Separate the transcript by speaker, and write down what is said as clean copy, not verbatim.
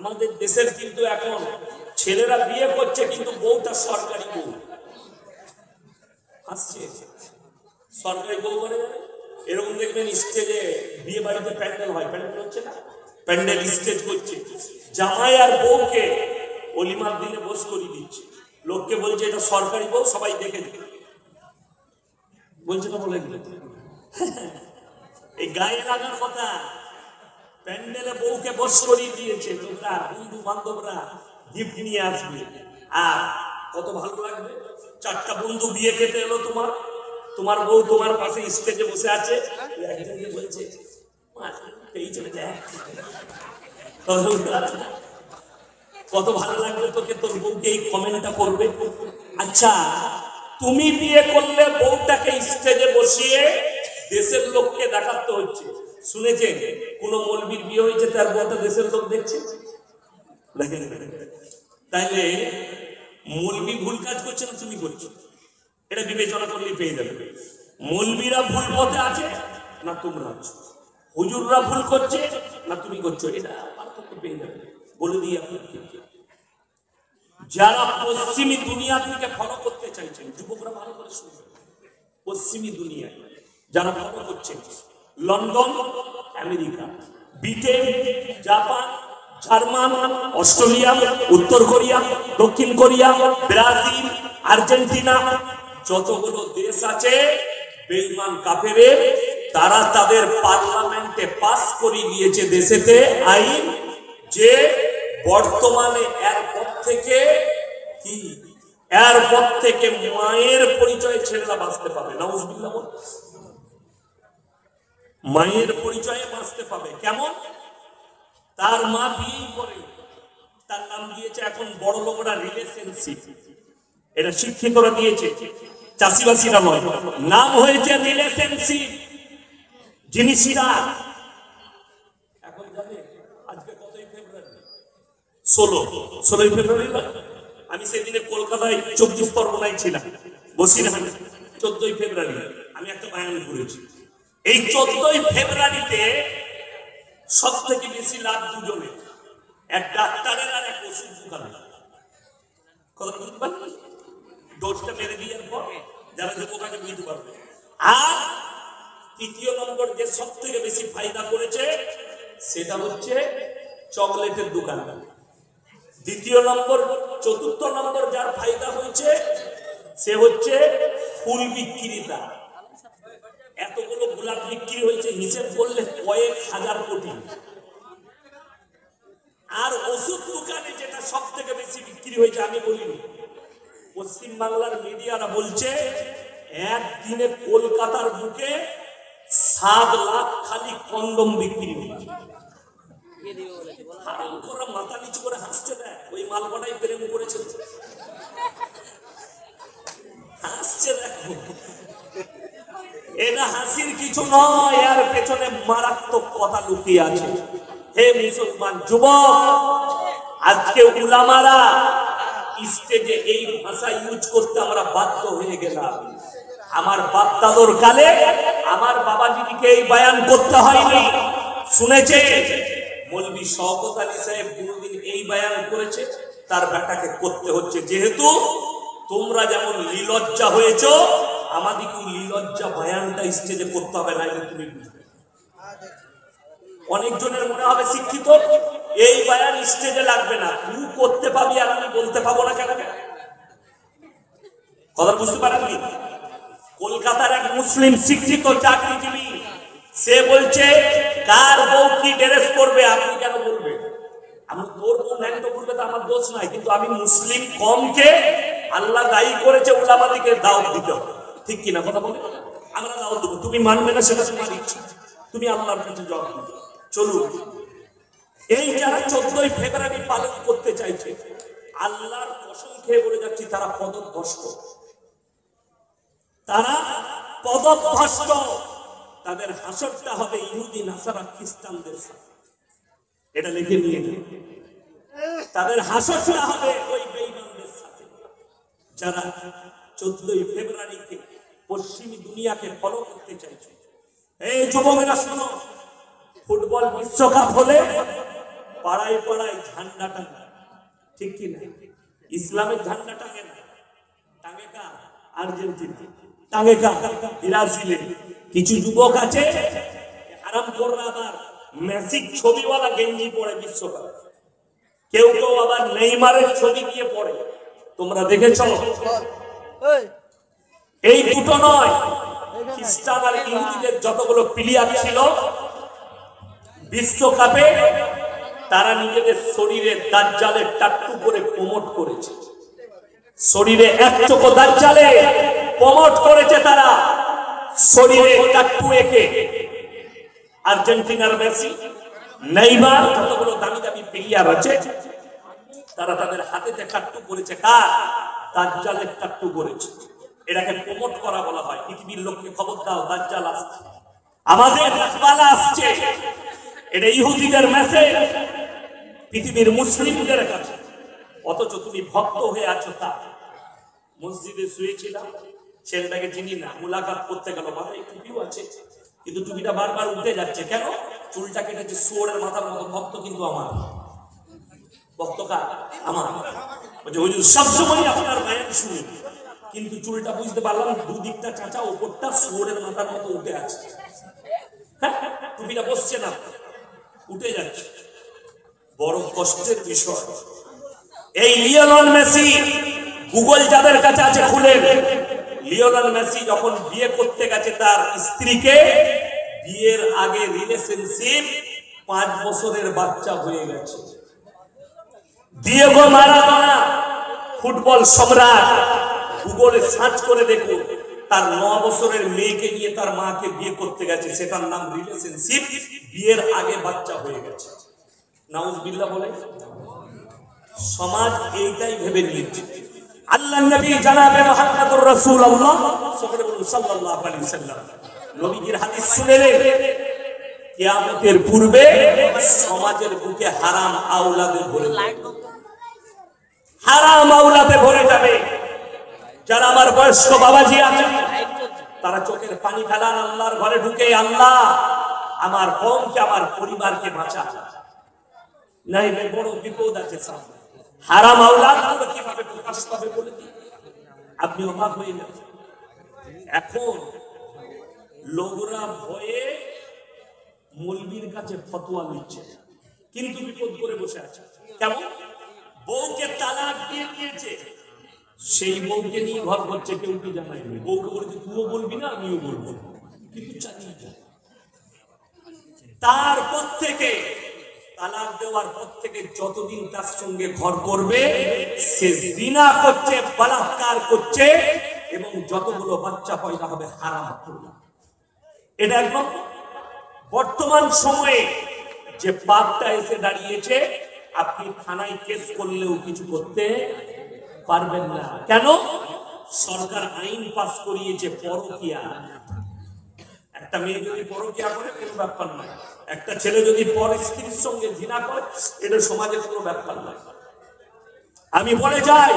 Speaker 1: আমাদের দেশের কিন্তু এখন ছেলেরা বিয়ে করছে কিন্তু বউটা সরকারি বউ আসছে, সরকারি বউ করে এরকম দেখবেন স্টেজে বিয়ে বাড়িতে প্যান্ডেল হয়, প্যান্ডেল হচ্ছে না, প্যান্ডেল স্টেজ করছে, জামাই আর বউকে অলিমার দিনে বস করিয়ে দিচ্ছে, লোককে বলছে এটা সরকারি বউ, সবাই দেখে বলছে না বলে এই গায়ে লাগার কথা। প্যান্ডেলে বউকে বস করিয়ে দিয়েছে, তোমরা বন্ধু বান্ধবরা গিফট নিয়ে আসবে, আর কত ভালো লাগবে। চারটা বন্ধু বিয়ে খেতে এলো, তোমার বউ তোমার পাশে স্টেজে বসে আছে, একজনকে বলছে এই চলে যায়, কত ভালো লাগবে তোকে, তোর বউকে এই কমেন্টটা করবে। আচ্ছা, তুমি বিয়ে করলে বউটাকে স্টেজে বসিয়ে দেশের লোককে দেখাতে হচ্ছে। শুনেছেন কোন মৌলবীর বিয়ে হয়েছে তার বউটা দেশের লোক দেখছে? তাইলে মৌলবী ভুল কাজ করছে না তুমি করছো, এটা বিবেচনা করলে পেয়ে যাবে। মৌলবীরা ভুল পথে আছে না তোমরা আছো, হুজুররা ভুল করছে না তুমি করছো, এটা পার্থক্য পেয়ে যাবে। বলে দিই আপনাকে, যারা পশ্চিমী দুনিয়া থেকে ফলো করতে চাইছেন, যুবকরা ভালো করে শুনবেন, পশ্চিমী দুনিয়া যারা ফলো করছেন, London, America, Britain, Japan, German, Australia, উত্তর কোরিয়া, দক্ষিণ কোরিয়া, ব্রাজিল, আর্জেন্টিনা, যতগুলো দেশ আছে বেঈমান কাফেরের, তারা তাদের পার্লামেন্টে পাস করে দিয়েছে দেশেতে আইন যে বর্তমানে এরপর থেকে মায়ের পরিচয়ে ছেলেরা বাঁচতে পাবে। নাউজুবিল্লাহ বল, মায়ের পরিচয়ে বাঁচতে পাবে। কেমন? তার মা বিয়ে করে, তার নাম দিয়েছে এখন বড় লোকরা রিলেশনশিপ, এটা শিক্ষিতরা দিয়েছে, চাষিবাসীরা নয়, নাম হয়েছে রিলেশনশিপ। জিনিসটা এখন জানে আজকে কতই ফেব্রুয়ারি? 16ই ফেব্রুয়ারি। আমি সেদিনে কলকাতায় 24 পরগনায় ছিলাম, বসিরহাটে। 14ই ফেব্রুয়ারি আমি একটা বায়ান করেছি। এই 14ই ফেব্রুয়ারিতে সব থেকে বেশি লাভ দুজনে, এক ডাক্তারের আর এক ওষুধ দোকানের। কথা বুঝতে পারবেন? ডোজটা মেরে দেওয়ার পর যারা যুবকাকে বুঝতে পারবে। আর তৃতীয় নম্বর যে সব থেকে বেশি ফায়দা করেছে সেটা হচ্ছে চকলেটের দোকান। দ্বিতীয় নম্বর, চতুর্থ নম্বর যার ফায়দা হয়েছে সে হচ্ছে ফুল বিক্রেতা। এতগুলো গোলাপ বিক্রি হয়েছে, হিসেব করলে কয়েক হাজার কোটি। আর ওষুধ দোকানে যেটা সব থেকে বেশি বিক্রি হয়েছে আমি বলিনি, পশ্চিম বাংলার মিডিয়ারা বলছে একদিনে কলকাতার বুকে 7 লাখ খালি কন্ডম বিক্রি হয়েছে। মাথা নিচু করে হাসছে, দেখ ওই মালকটাই প্রেম করেছে, হাসছে। দেখো, এটা হাসির কিছু নয়, এর পেছনে মারাত্মক কথা লুকিয়ে আছে। হে মুসলমান যুবক, আজকে উলামারা স্টেজে এই ভাষা ইউজ করতে আমরা বাধ্য হয়ে গেলাম। আমার বাপ দাদুর কালে আমার বাবাজিকে এই বয়ান করতে হয়নি। শুনেছে মৌলভী শওকত আলী সাহেব কোনদিন এই বয়ান করেছে? তার বেটাকে করতে হচ্ছে। যেহেতু তোমরা যেমন লীলজ্জা হয়েছ, আমাদেরকে লীলজ্জা বয়ানটা স্টেজে করতে হবে, না তুমি বুঝবে। অনেকজনের মনে হবে শিক্ষিত, এই বয়ান স্টেজে লাগবে না, তুই করতে পাবি আর আমি বলতে পাবো না। কেন? কথা বুঝতে পারেননি? কলকাতার এক মুসলিম শিক্ষিত চাকরিজীবী, সে বলছে কার বউ কি ড্রেস করবে আপনি কেন বলবেন? আমি তোর বউ ন্যাংটো করবে তো আমার দোষ নাই, কিন্তু আমি মুসলিম কমকে আল্লাহ দায়ী করেছে উলামাদিকে দাওয়াত দিতে হবে, ঠিক কিনা? কথা বলে আমরা দাওয়াত দেবো, তুমি মানবে না সেটা তোমার ইচ্ছা, তুমি আল্লাহর কাছে জবাব দিবে। চলুন, এই যারা 14ই ফেব্রুয়ারি পালন করতে চাইছে, আল্লাহর কসম খেয়ে বলে যাচ্ছি তারা পদভ্রষ্ট, তারা পদভ্রষ্ট। তাদের হাসরটা হবে ইহুদি নাসারা খ্রিস্টানদের সাথে, এটা লিখে নিয়ে যান। তাদের হাসরটা হবে ওই বেঈমানদের সাথে যারা 14ই ফেব্রুয়ারিকে পশ্চিমী দুনিয়াকে ফলো করতে চাইছে। এই যুবকেরা শোনো, ফুটবল বিশ্বকাপ হলে পাড়ায় পাড়ায় ঝান্ডা টাঙা, ঠিক কি না? ইসলামের ঝান্ডা টাঙে না, টাঙে কা আর্জেন্টিনা, টাঙে কা ব্রাজিলে। কিছু যুবক আছে আরাম কররা আবার মেসির ছবিওয়ালা গেঞ্জি পরে বিশ্বকাপ, কেউ কেউ আবার নেইমারের ছবি দিয়ে পড়ে। তোমরা দেখেছো? এই দুটো নয়, খ্রিস্টান আর ইহুদিদের যতগুলো প্লেয়ার ছিল বিশ্বকাপে, তারা নিজেদের শরীরে দাজ্জালের টাট্টু করে প্রমোট করেছে। শরীরে এক চোখ দাজ্জালে প্রমোট করেছে তারা, শরীরে টাট্টু এঁকে। আর্জেন্টিনার মেসি, নেইমার, যতগুলো দামি দামি প্লেয়ার আছে তারা তাদের হাতেতে টাট্টু করেছে। কার? দাজ্জালের টাট্টু করেছে। এটাকে প্রমোট করা বলা হয়। পৃথিবীর লোককে খবর দাও, দাজ্জাল আসছে, আমাদের দাজ্জাল আসছে। এটা ইহুদিদের মেসেজ পৃথিবীর মুসলিমদের কাছে। অথচ তুমি ভক্ত হয়ে আছো। তা মসজিদে শুয়েছিলাম, ছেলেটাকে চিনি না, মুলাকাত করতে গেল, মাথায় টুপিও আছে কিন্তু টুপিটা বারবার উঠে যাচ্ছে। কেন? চুলটা কেটেছে শুয়োরের মাথার মতো। ভক্ত কিন্তু আমার, ভক্ত কার? আমার। বলছে হুজুর সবসময় আপনার মায়ের শুনি, কিন্তু চুলটা বুঝতে পারলাম দুদিকটা চাচা, ওপরটা শুয়োরের মাথার মতো উঠে আছে। টুপিটা বসছে না, উঠে যাচ্ছে। বড় কষ্টের বিষয়। এই লিওনেল মেসি, গুগল যাদের কাছে আছে খুলেন, লিওনেল মেসি যখন বিয়ে করতে গেছে তার স্ত্রীকে, বিয়ের আগে রিলেশনশিপ, 5 বছরের বাচ্চা হয়ে গেছে। ডিয়েগো মারাদোনা, ফুটবল সম্রাট, গুগলে সার্চ করে দেখুন, তার 9 বছরের মেয়েকে নিয়ে তার মাকে বিয়ে করতে গেছে। সেটার নাম রিলেশনশিপ, বিয়ের আগে বাচ্চা হয়ে গেছে। নাউজুবিল্লাহ বলে। সমাজ এইটাই ভেবে নিয়েছে। আল্লাহর নবী জনাবে মুহাম্মদুর রাসূলুল্লাহ সাল্লাল্লাহু আলাইহি ওয়াসাল্লাম নবীজির হাদিস শুনেলেন, কিয়ামতের পূর্বে সমাজের বুকে হারাম আওলাদে ভরে যাবে, হারাম আওলাদে ভরে যাবে। যারা আমার বয়স্ক বাবাজি আছে তারা চোখের পানি ফেলান আল্লাহর ঘরে ঢুকে, আল্লাহ আমার কওমকে, আমার পরিবারকে বাঁচা, নাইলে বড় বিপদ আছে সামনে। হারাম আওলাদ গুলো কিভাবে প্রকাশ পাবে বলে দিই, আপনি অবাক হয়ে যাবেন। এখন লোকরা ভয়ে মৌলবীর কাছে ফতোয়া নিচ্ছে, কিন্তু বিপদ করে বসে আছে। কেমন? বউকে তালাক দিয়ে দিয়েছে, সেই বউকে নিয়ে ঘর করছে, কেউ কি জানায়নি। বউকে বলেছে তুইও বলবি না, আমিও বলবো, কিন্তু চালিয়ে যায়। তারপর থেকে তালাক দেওয়ার পর থেকে যতদিন তার সঙ্গে ঘর করবে সে জিনা করছে, বলাৎকার করছে, এবং যতগুলো বাচ্চা পয়দা হবে হারাম করবে। এটা একদম বর্তমান সময়ে যে পাপটা এসে দাঁড়িয়েছে, আপনি থানায় কেস করলেও কিছু করতে পারবেন না। কেন? সরকার আইন পাস করিয়েছে পরকীয়া। একটা মেয়ে যদি পরকীয়া করে কোনো ব্যাপার নয়, একটা ছেলে যদি পর স্ত্রীর সঙ্গে জিনা করে এটা সমাজের কোনো ব্যাপার নয়। আমি বলে যাই,